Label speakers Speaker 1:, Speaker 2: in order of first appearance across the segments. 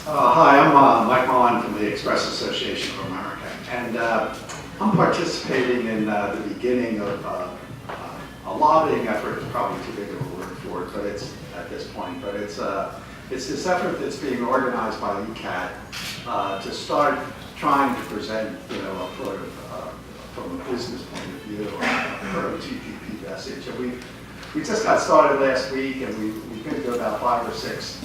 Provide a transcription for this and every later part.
Speaker 1: Hi, I'm Mike Mullen from the Express Association of America, and I'm participating in the beginning of a lobbying effort. It's probably too big of a word for it, but it's at this point. But it's this effort that's being organized by WITA to start trying to present, a sort of from a business point of view, a pro-TPP message. And we just got started last week, and we've been to about 5 or 6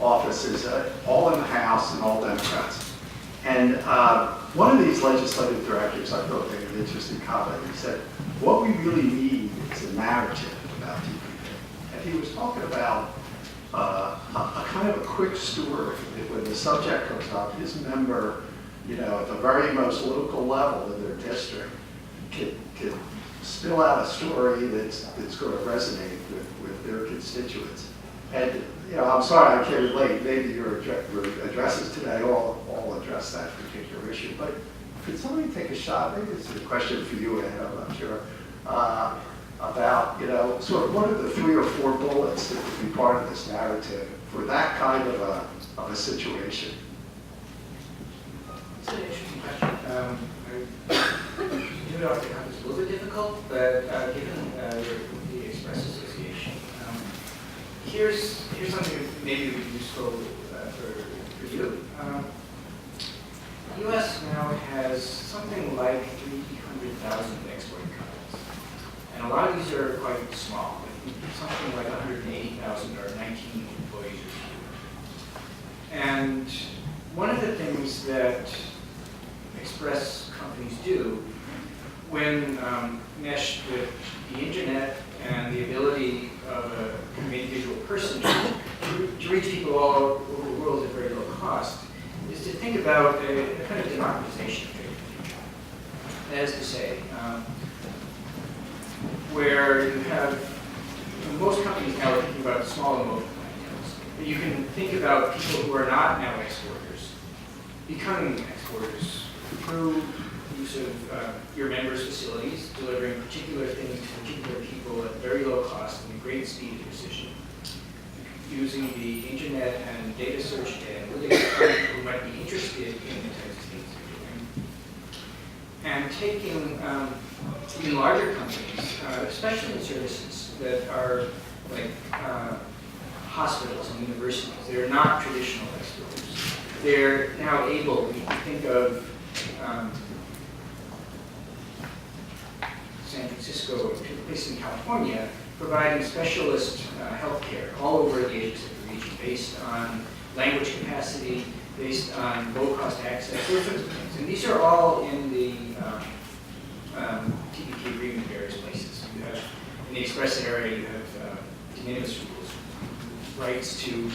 Speaker 1: offices, all in the House and all Democrats. And one of these legislative directors, I thought made an interesting comment. He said, what we really need is a narrative about TPP. And he was talking about a kind of a quick story that when the subject comes up, his member, at the very most local level in their district, could spill out a story that's going to resonate with their constituents. And I'm sorry I came late. Maybe your addresses today all address that particular issue. But could somebody take a shot? Maybe it's a question for you, Ed, I'm not sure. About sort of what are the 3 or 4 bullets that would be part of this narrative for that kind of a situation?
Speaker 2: It's an interesting question. I do often find it's a little bit difficult, but given the Express Association, here's something that maybe would be useful for you. The U.S. now has something like 300,000 exporting companies, and a lot of these are quite small. I think something like 180,000 are 19 employees or fewer. And one of the things that Express companies do when meshed with the internet and the ability of an individual person to reach people all over the world at very low cost is to think about a kind of democratization of trade in the future. That is to say, where you have, most companies now are thinking about small and local clienteles, but you can think about people who are not now exporters becoming exporters through use of your members' facilities, delivering particular things to particular people at very low cost and great speed and precision, using the internet and data search and analytics for people who might be interested in the types of things they're doing, and taking even larger companies, especially in services that are like hospitals and universities. They're not traditional exporters. They're now able, we think of San Francisco, a place in California, providing specialist healthcare all over the Asia-Pacific region based on language capacity, based on low-cost access, those sorts of things. And these are all in the TPP agreement in various places. You have, in the Express area, you have de minimis rules, rights to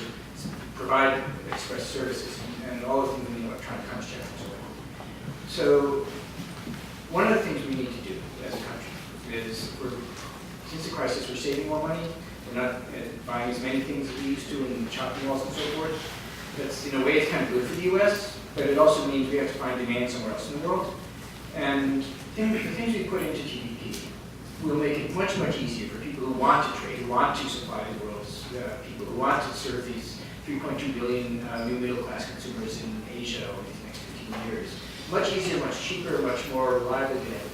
Speaker 2: provide Express services, and all of them in the electronic commerce checks and so on. So one of the things we need to do as a country is, since the crisis, we're saving more money. We're not buying as many things as we used to in shopping malls and so forth. That's, in a way, it's kind of good for the U.S., but it also means we have to find demand somewhere else in the world. And the things we put into TPP will make it much, much easier for people who want to trade, who want to supply the world's people, who want to serve these 3.2 billion new middle-class consumers in Asia over these next 15 years. Much easier, much cheaper, much more reliable than ever